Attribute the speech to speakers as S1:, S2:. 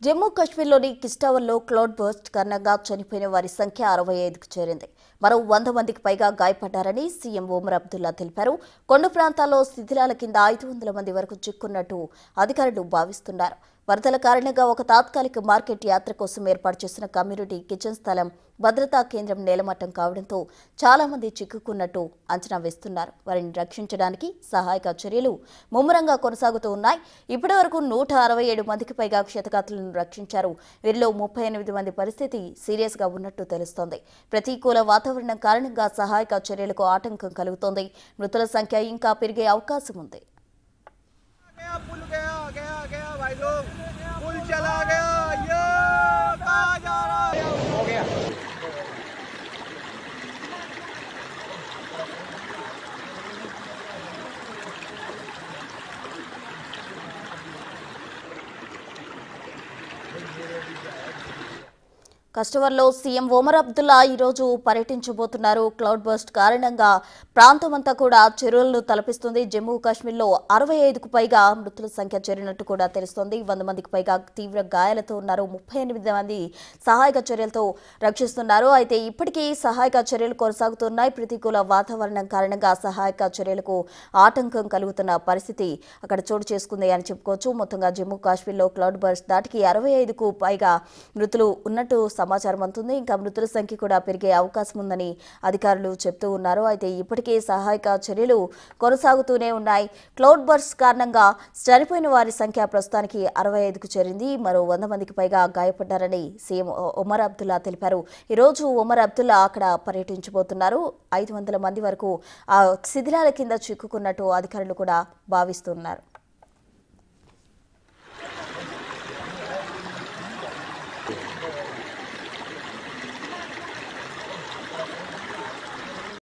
S1: జమ్మూ కాశ్మీర్లోని కిస్టావర్లో cloud burst కారణంగా చనిపోయిన వారి సంఖ్య 65కు చేరింది. మరో 100 మందికి పైగా గాయపడ్డారని సీఎం ఒమర్ అబ్దుల్లా తెలిపారు. కొండ ప్రాంతాల్లో శిథిలాల కింద 500 మంది వరకు చిక్కున్నట్టు అధికారులు భావిస్తున్నారు. వరదల కారణంగా ఒక తాత్కాలిక మార్కెట్ యాత్ర కోసం ఏర్పాటు చేసిన కమ్యూనిటీ కిచెన్ స్థలం భద్రతా కేంద్రం నేలమట్టం కావడంతో చాలా మంది చిక్కుకున్నట్టు అంచనా వేస్తున్నారు. వారిని రక్షించడానికి సహాయక చర్యలు ముమ్మరంగా కొనసాగుతూ ఉన్నాయి. ఇప్పటి వరకు 167 మందికి పైగా క్షతగాత్రులను రక్షించారు. వీరిలో 38 మంది పరిస్థితి సీరియస్ గా ఉన్నట్టు తెలుస్తోంది. ప్రతికూల వాతావరణం కారణంగా సహాయక చర్యలకు ఆటంకం కలుగుతోంది. మృతుల సంఖ్య ఇంకా పెరిగే అవకాశం ఉంది. కస్టవర్లో సీఎం ఒమర్ అబ్దుల్లా ఈరోజు పర్యటించబోతున్నారు. క్లౌడ్ బర్స్ట్ కారణంగా ప్రాంతమంతా కూడా చెరువులను తలపిస్తుంది. జమ్మూ కాశ్మీర్లో 65కు పైగా మృతుల సంఖ్య చేరినట్టు కూడా తెలుస్తోంది. 100 మందికి పైగా తీవ్ర గాయాలతో ఉన్నారు. 38 మంది సహాయక చర్యలతో రక్షిస్తున్నారు. అయితే ఇప్పటికీ సహాయక చర్యలు కొనసాగుతున్నాయి. ప్రతికూల వాతావరణం కారణంగా సహాయక చర్యలకు ఆటంకం కలుగుతున్న పరిస్థితి అక్కడ చోటు చేసుకుంది అని చెప్పుకోవచ్చు. మొత్తంగా జమ్మూ కాశ్మీర్లో క్లౌడ్ బర్స్ట్ దాటికి 65కు పైగా మృతులు ఉన్నట్టు సమాచారం అందుతుంది. ఇంకా మృతుల సంఖ్య కూడా పెరిగే అవకాశం ఉందని అధికారులు చెప్తూ ఉన్నారు. అయితే ఇప్పటికే సహాయక చర్యలు కొనసాగుతూనే ఉన్నాయి. క్లౌడ్ బర్స్ట్ కారణంగా చనిపోయిన వారి సంఖ్య ప్రస్తుతానికి 65కు చేరింది. మరో 100 మందికి పైగా గాయపడ్డారని సీఎం ఒమర్ అబ్దుల్లా తెలిపారు. ఈరోజు ఒమర్ అబ్దుల్లా అక్కడ పర్యటించబోతున్నారు. 500 మంది వరకు ఆ శిథిలాల కింద చిక్కుకున్నట్టు అధికారులు కూడా భావిస్తున్నారు.